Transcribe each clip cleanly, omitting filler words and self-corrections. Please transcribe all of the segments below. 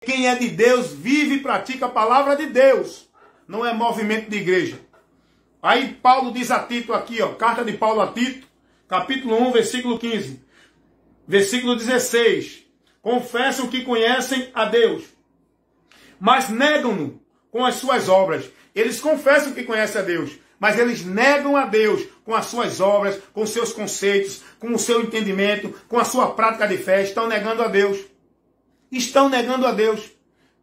Quem é de Deus vive e pratica a palavra de Deus. Não é movimento de igreja. Aí Paulo diz a Tito aqui, ó, carta de Paulo a Tito, capítulo 1, versículo 15. Versículo 16. Confessam que conhecem a Deus, mas negam-no com as suas obras. Eles confessam que conhecem a Deus, mas eles negam a Deus com as suas obras, com os seus conceitos, com o seu entendimento, com a sua prática de fé. Estão negando a Deus. Estão negando a Deus.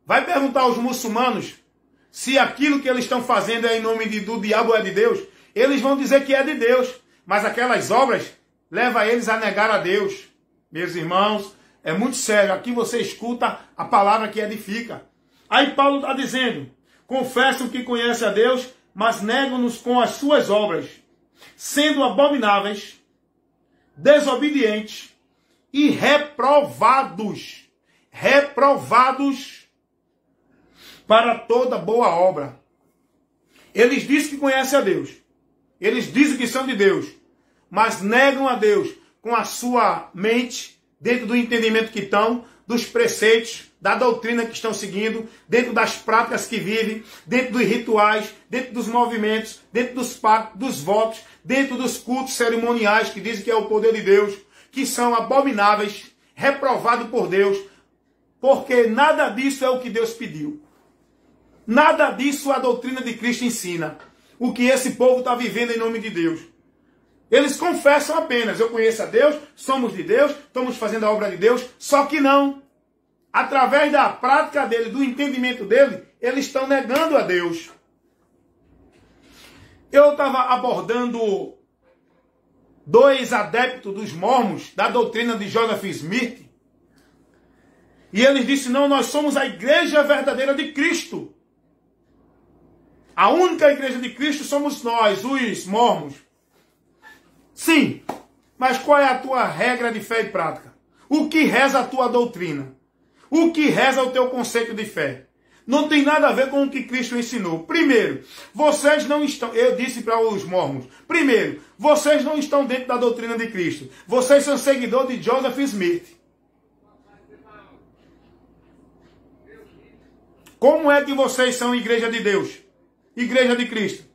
Vai perguntar aos muçulmanos se aquilo que eles estão fazendo é em nome do diabo ou é de Deus. Eles vão dizer que é de Deus, mas aquelas obras levam eles a negar a Deus. Meus irmãos, é muito sério. Aqui você escuta a palavra que edifica. Aí Paulo está dizendo, confessam que conhecem a Deus, mas negam-nos com as suas obras, sendo abomináveis, desobedientes e reprovados. Reprovados para toda boa obra. Eles dizem que conhecem a Deus. Eles dizem que são de Deus, mas negam a Deus com a sua mente, dentro do entendimento que estão, dos preceitos, da doutrina que estão seguindo, dentro das práticas que vivem, dentro dos rituais, dentro dos movimentos, dentro dos pactos, dos votos, dentro dos cultos cerimoniais que dizem que é o poder de Deus, que são abomináveis, reprovados por Deus, porque nada disso é o que Deus pediu. Nada disso a doutrina de Cristo ensina. O que esse povo está vivendo em nome de Deus. Eles confessam apenas, eu conheço a Deus, somos de Deus, estamos fazendo a obra de Deus, só que não. Através da prática dele, do entendimento dele, eles estão negando a Deus. Eu estava abordando 2 adeptos dos mormons, da doutrina de Joseph Smith, e eles disseram, não, nós somos a igreja verdadeira de Cristo. A única igreja de Cristo somos nós, os mormons. Sim, mas qual é a tua regra de fé e prática? O que reza a tua doutrina? O que reza o teu conceito de fé? Não tem nada a ver com o que Cristo ensinou. Primeiro, vocês não estão... Eu disse para os mormons. Primeiro, vocês não estão dentro da doutrina de Cristo. Vocês são seguidores de Joseph Smith. Como é que vocês são igreja de Deus? Igreja de Cristo.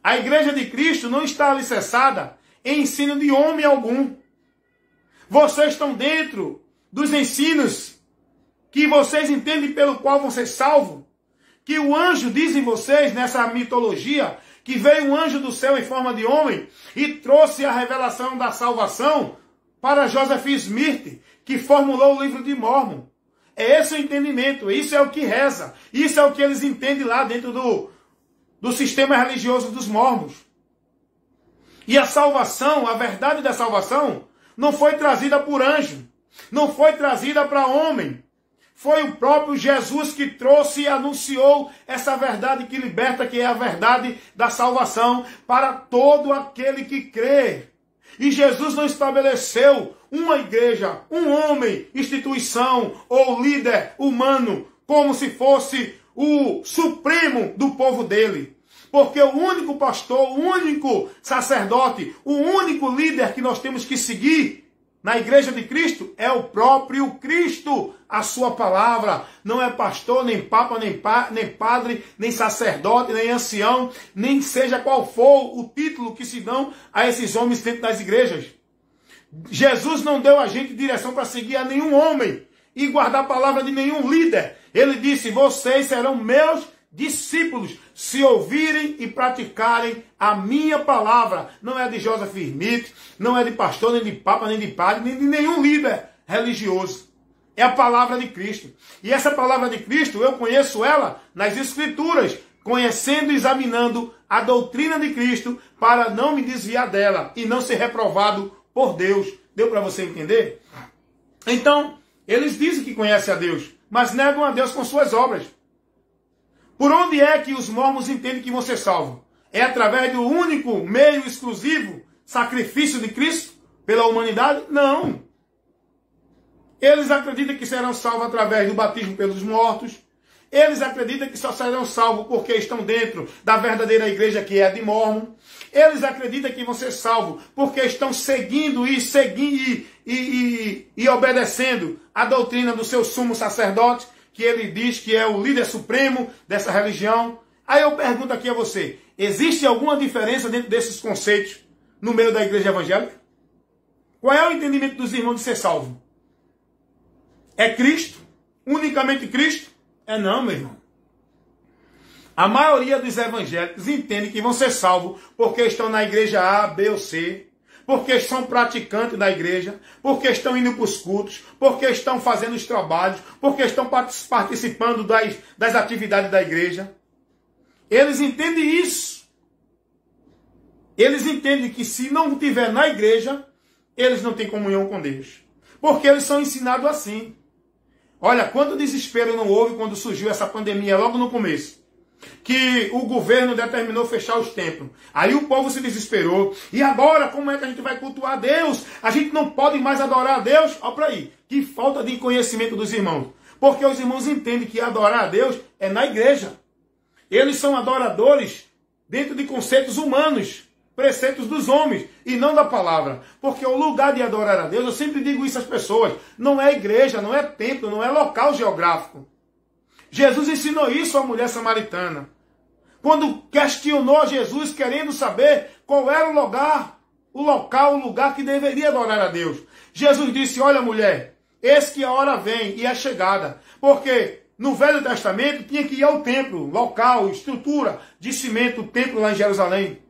A igreja de Cristo não está alicerçada em ensino de homem algum. Vocês estão dentro dos ensinos que vocês entendem pelo qual vocês salvam. Que o anjo diz em vocês, nessa mitologia, que veio um anjo do céu em forma de homem e trouxe a revelação da salvação para Joseph Smith, que formulou o livro de Mórmon. É esse o entendimento, isso é o que reza, isso é o que eles entendem lá dentro do sistema religioso dos mormons. E a salvação, a verdade da salvação, não foi trazida por anjo, não foi trazida para homem. Foi o próprio Jesus que trouxe e anunciou essa verdade que liberta, que é a verdade da salvação para todo aquele que crê. E Jesus não estabeleceu uma igreja, um homem, instituição ou líder humano como se fosse o supremo do povo dele. Porque o único pastor, o único sacerdote, o único líder que nós temos que seguir na igreja de Cristo é o próprio Cristo, a sua palavra. Não é pastor, nem papa, nem padre, nem sacerdote, nem ancião, nem seja qual for o título que se dão a esses homens dentro das igrejas. Jesus não deu a gente direção para seguir a nenhum homem e guardar a palavra de nenhum líder. Ele disse, vocês serão meus discípulos, se ouvirem e praticarem a minha palavra. Não é de Joseph Smith, não é de pastor, nem de papa, nem de padre, nem de nenhum líder religioso. É a palavra de Cristo. E essa palavra de Cristo, eu conheço ela nas Escrituras, conhecendo e examinando a doutrina de Cristo, para não me desviar dela e não ser reprovado por Deus. Deu para você entender? Então, eles dizem que conhecem a Deus, mas negam a Deus com suas obras. Por onde é que os mormons entendem que vão ser salvos? É através do único meio exclusivo sacrifício de Cristo pela humanidade? Não. Eles acreditam que serão salvos através do batismo pelos mortos. Eles acreditam que só serão salvos porque estão dentro da verdadeira igreja que é a de Mórmon. Eles acreditam que vão ser salvos porque estão seguindo e obedecendo a doutrina do seu sumo sacerdote, que ele diz que é o líder supremo dessa religião. Aí eu pergunto aqui a você, existe alguma diferença dentro desses conceitos no meio da igreja evangélica? Qual é o entendimento dos irmãos de ser salvo? É Cristo? Unicamente Cristo? É não, meu irmão. A maioria dos evangélicos entende que vão ser salvos porque estão na igreja A, B ou C, porque são praticantes da igreja, porque estão indo para os cultos, porque estão fazendo os trabalhos, porque estão participando das atividades da igreja. Eles entendem isso. Eles entendem que se não estiver na igreja, eles não têm comunhão com Deus. Porque eles são ensinados assim. Olha, quanto desespero não houve quando surgiu essa pandemia logo no começo. Que o governo determinou fechar os templos. Aí o povo se desesperou. E agora, como é que a gente vai cultuar a Deus? A gente não pode mais adorar a Deus? Olha para aí. Que falta de conhecimento dos irmãos. Porque os irmãos entendem que adorar a Deus é na igreja. Eles são adoradores dentro de conceitos humanos, preceitos dos homens, e não da palavra. Porque o lugar de adorar a Deus, eu sempre digo isso às pessoas, não é igreja, não é templo, não é local geográfico. Jesus ensinou isso à mulher samaritana. Quando questionou a Jesus, querendo saber qual era o lugar que deveria adorar a Deus. Jesus disse, olha mulher, eis que a hora vem e é chegada. Porque no Velho Testamento tinha que ir ao templo, local, estrutura de cimento, o templo lá em Jerusalém.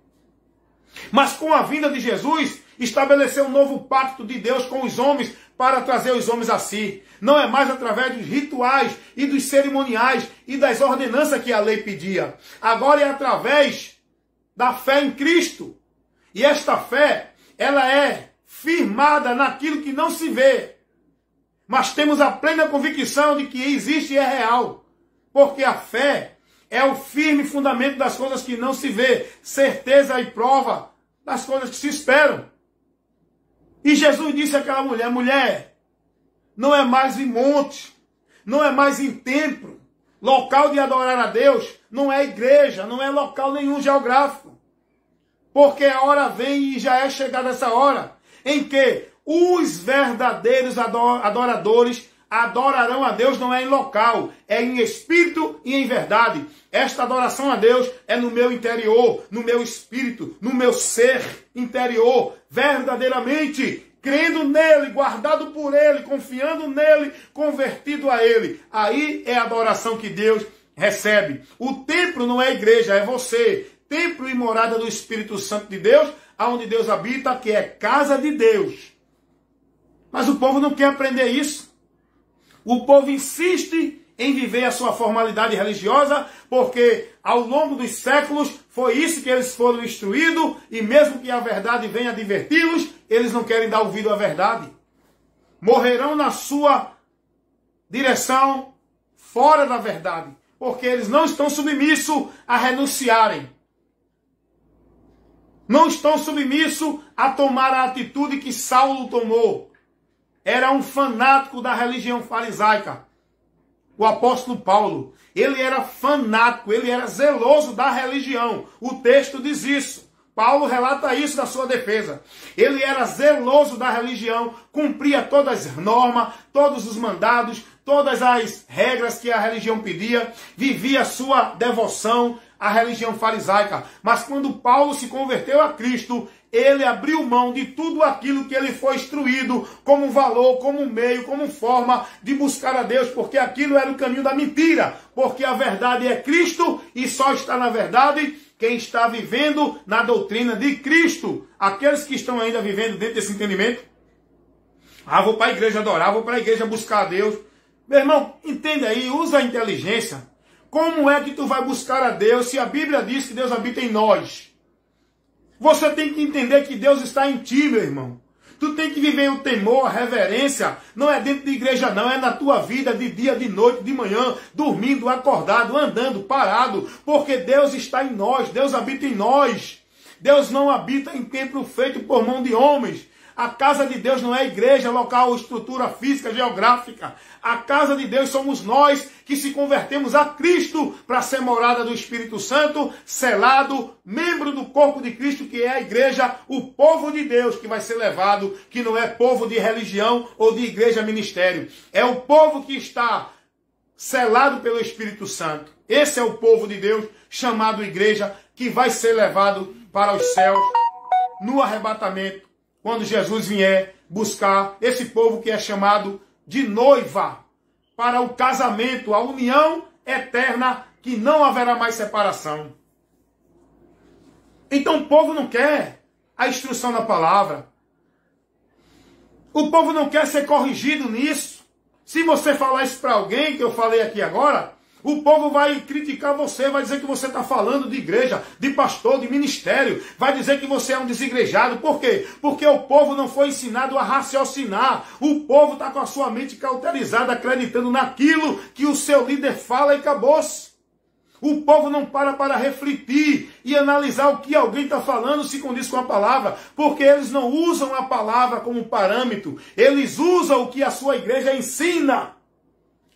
Mas com a vinda de Jesus, estabeleceu um novo pacto de Deus com os homens para trazer os homens a si. Não é mais através dos rituais e dos cerimoniais e das ordenanças que a lei pedia. Agora é através da fé em Cristo. E esta fé, ela é firmada naquilo que não se vê. Mas temos a plena convicção de que existe e é real. Porque a fé é o firme fundamento das coisas que não se vê. Certeza e prova das coisas que se esperam. E Jesus disse àquela mulher, mulher, não é mais em monte, não é mais em templo, local de adorar a Deus, não é igreja, não é local nenhum geográfico. Porque a hora vem e já é chegada essa hora em que os verdadeiros adoradores adorarão a Deus, não é em local, é em espírito e em verdade. Esta adoração a Deus é no meu interior, no meu espírito, no meu ser interior, verdadeiramente, crendo nele, guardado por ele, confiando nele, convertido a ele. Aí é a adoração que Deus recebe. O templo não é a igreja, é você. Templo e morada do Espírito Santo de Deus, aonde Deus habita, que é casa de Deus. Mas o povo não quer aprender isso. O povo insiste em viver a sua formalidade religiosa, porque ao longo dos séculos foi isso que eles foram instruídos, e mesmo que a verdade venha adverti-los, eles não querem dar ouvido à verdade. Morrerão na sua direção fora da verdade, porque eles não estão submissos a renunciarem. Não estão submissos a tomar a atitude que Saulo tomou. Era um fanático da religião farisaica. O apóstolo Paulo, ele era fanático, ele era zeloso da religião. O texto diz isso. Paulo relata isso na sua defesa. Ele era zeloso da religião, cumpria todas as normas, todos os mandados, todas as regras que a religião pedia, vivia a sua devoção à religião farisaica. Mas quando Paulo se converteu a Cristo, ele abriu mão de tudo aquilo que ele foi instruído como valor, como meio, como forma de buscar a Deus, porque aquilo era o caminho da mentira, porque a verdade é Cristo e só está na verdade quem está vivendo na doutrina de Cristo. Aqueles que estão ainda vivendo dentro desse entendimento, vou para a igreja adorar, vou para a igreja buscar a Deus. Meu irmão, entenda aí, usa a inteligência. Como é que tu vai buscar a Deus se a Bíblia diz que Deus habita em nós? Você tem que entender que Deus está em ti, meu irmão. Tu tem que viver o temor, a reverência. Não é dentro de igreja não, é na tua vida, de dia, de noite, de manhã, dormindo, acordado, andando, parado. Porque Deus está em nós, Deus habita em nós. Deus não habita em templo feito por mão de homens. A casa de Deus não é igreja, local, estrutura física, geográfica. A casa de Deus somos nós que se convertemos a Cristo para ser morada do Espírito Santo, selado, membro do corpo de Cristo, que é a igreja, o povo de Deus que vai ser levado, que não é povo de religião ou de igreja ministério. É o povo que está selado pelo Espírito Santo. Esse é o povo de Deus, chamado igreja, que vai ser levado para os céus no arrebatamento, quando Jesus vier buscar esse povo que é chamado de noiva, para o casamento, a união eterna, que não haverá mais separação. Então o povo não quer a instrução da palavra. O povo não quer ser corrigido nisso. Se você falar isso para alguém, que eu falei aqui agora, o povo vai criticar você, vai dizer que você está falando de igreja, de pastor, de ministério, vai dizer que você é um desigrejado. Por quê? Porque o povo não foi ensinado a raciocinar. O povo está com a sua mente cauterizada, acreditando naquilo que o seu líder fala e acabou-se. O povo não para refletir e analisar o que alguém está falando, se condiz com a palavra, porque eles não usam a palavra como parâmetro, eles usam o que a sua igreja ensina,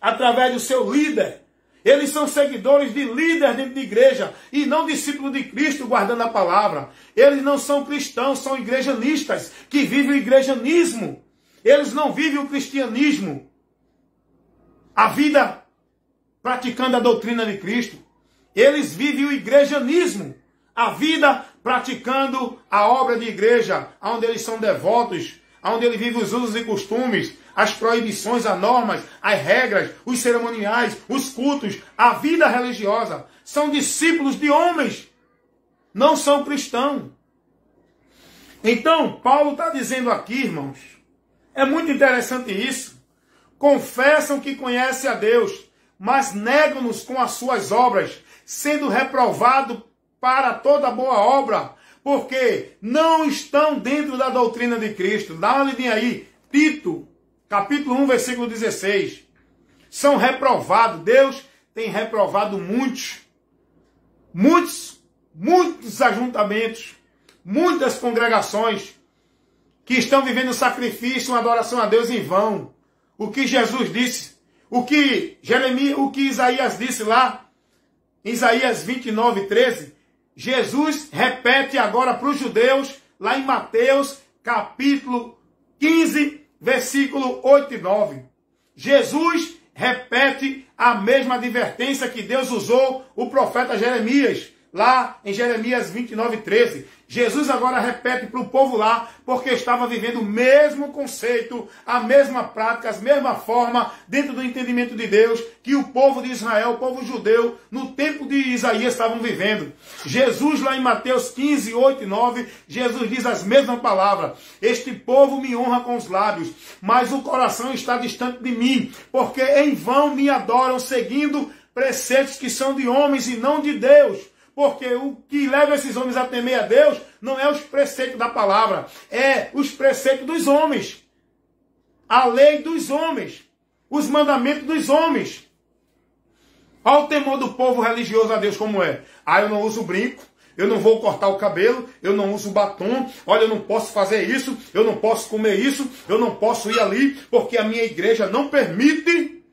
através do seu líder. Eles são seguidores de líder dentro de igreja, e não discípulos de Cristo guardando a palavra. Eles não são cristãos, são igrejanistas, que vivem o igrejanismo. Eles não vivem o cristianismo, a vida praticando a doutrina de Cristo. Eles vivem o igrejanismo, a vida praticando a obra de igreja, onde eles são devotos, onde ele vive os usos e costumes, as proibições, as normas, as regras, os cerimoniais, os cultos, a vida religiosa. São discípulos de homens, não são cristãos. Então, Paulo está dizendo aqui, irmãos, é muito interessante isso. Confessam que conhecem a Deus, mas negam-nos com as suas obras, sendo reprovado para toda boa obra, porque não estão dentro da doutrina de Cristo. Dá uma lidinha aí, Tito, capítulo 1, versículo 16. São reprovados. Deus tem reprovado muitos ajuntamentos, muitas congregações que estão vivendo sacrifício, uma adoração a Deus em vão. O que Jesus disse, o que Isaías disse lá, Isaías 29, 13, Jesus repete agora para os judeus, lá em Mateus, capítulo 15, versículo 8 e 9. Jesus repete a mesma advertência que Deus usou o profeta Jeremias, lá em Jeremias 29, 13. Jesus agora repete para o povo lá, porque estava vivendo o mesmo conceito, a mesma prática, a mesma forma, dentro do entendimento de Deus, que o povo de Israel, o povo judeu, no tempo de Isaías estavam vivendo. Jesus lá em Mateus 15, 8 e 9, Jesus diz as mesmas palavras: este povo me honra com os lábios, mas o coração está distante de mim, porque em vão me adoram, seguindo preceitos que são de homens e não de Deus. Porque o que leva esses homens a temer a Deus não é os preceitos da palavra, é os preceitos dos homens. A lei dos homens, os mandamentos dos homens. Olha o temor do povo religioso a Deus como é. Ah, eu não uso brinco, eu não vou cortar o cabelo, eu não uso batom, olha, eu não posso fazer isso, eu não posso comer isso, eu não posso ir ali, porque a minha igreja não permite.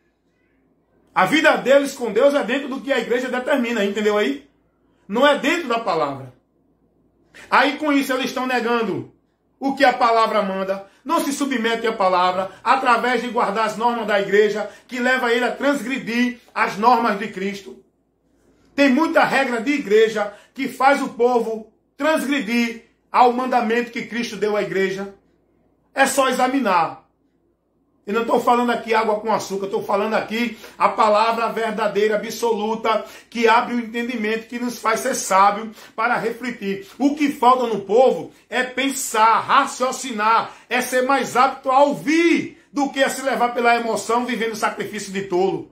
A vida deles com Deus é dentro do que a igreja determina, entendeu aí? Não é dentro da palavra. Aí com isso eles estão negando o que a palavra manda, não se submetem à palavra, através de guardar as normas da igreja, que leva ele a transgredir as normas de Cristo. Tem muita regra de igreja que faz o povo transgredir ao mandamento que Cristo deu à igreja. É só examinar. Eu não estou falando aqui água com açúcar, estou falando aqui a palavra verdadeira, absoluta, que abre o entendimento, que nos faz ser sábio para refletir. O que falta no povo é pensar, raciocinar, é ser mais apto a ouvir do que a se levar pela emoção, vivendo sacrifício de tolo.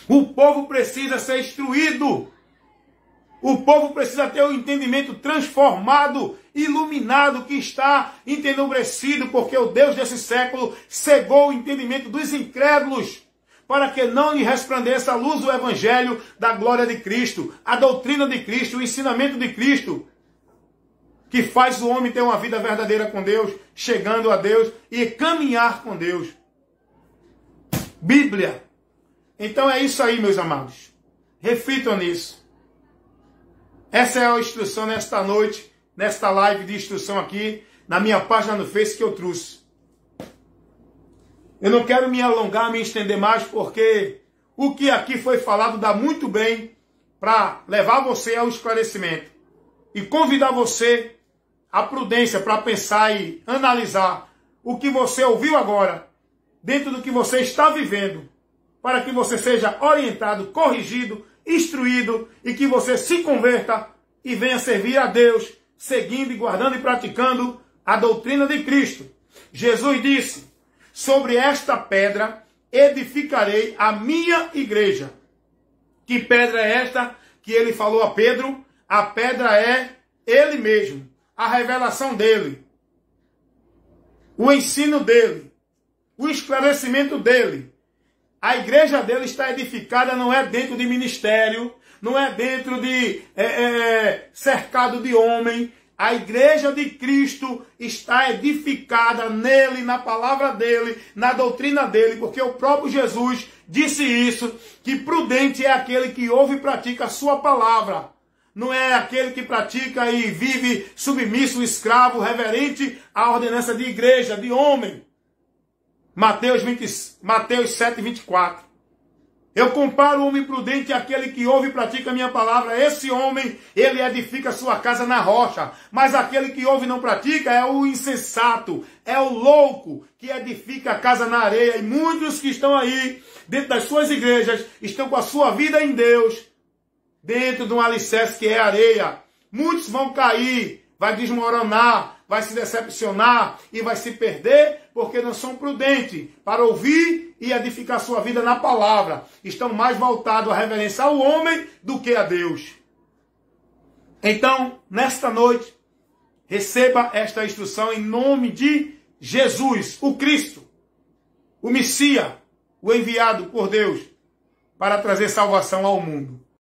O povo precisa ser instruído. O povo precisa ter o entendimento transformado, iluminado, que está entenebrecido, porque o Deus desse século cegou o entendimento dos incrédulos, para que não lhe resplandeça a luz do Evangelho da glória de Cristo, a doutrina de Cristo, o ensinamento de Cristo, que faz o homem ter uma vida verdadeira com Deus, chegando a Deus e caminhar com Deus. Bíblia. Então é isso aí, meus amados. Reflitam nisso. Essa é a instrução nesta noite, nesta live de instrução aqui, na minha página no Face que eu trouxe. Eu não quero me alongar, me estender mais, porque o que aqui foi falado dá muito bem para levar você ao esclarecimento e convidar você à prudência para pensar e analisar o que você ouviu agora, dentro do que você está vivendo, para que você seja orientado, corrigido, instruído e que você se converta e venha servir a Deus, seguindo e guardando e praticando a doutrina de Cristo. Jesus disse: sobre esta pedra edificarei a minha igreja. Que pedra é esta que ele falou a Pedro? A pedra é ele mesmo, a revelação dele, o ensino dele, o esclarecimento dele. A igreja dele está edificada, não é dentro de ministério, não é dentro de cercado de homem. A igreja de Cristo está edificada nele, na palavra dele, na doutrina dele, porque o próprio Jesus disse isso, que prudente é aquele que ouve e pratica a sua palavra. Não é aquele que pratica e vive submisso, escravo, reverente à ordenança de igreja, de homem. Mateus 7, 24. Eu comparo o homem prudente àquele que ouve e pratica a minha palavra. Esse homem, ele edifica a sua casa na rocha. Mas aquele que ouve e não pratica é o insensato, é o louco que edifica a casa na areia. E muitos que estão aí, dentro das suas igrejas, estão com a sua vida em Deus, dentro de um alicerce que é areia. Muitos vão cair, vai desmoronar, vai se decepcionar e vai se perder, porque não são prudentes para ouvir e edificar sua vida na palavra. Estão mais voltados a reverenciar o homem do que a Deus. Então, nesta noite, receba esta instrução em nome de Jesus, o Cristo, o Messias, o enviado por Deus para trazer salvação ao mundo.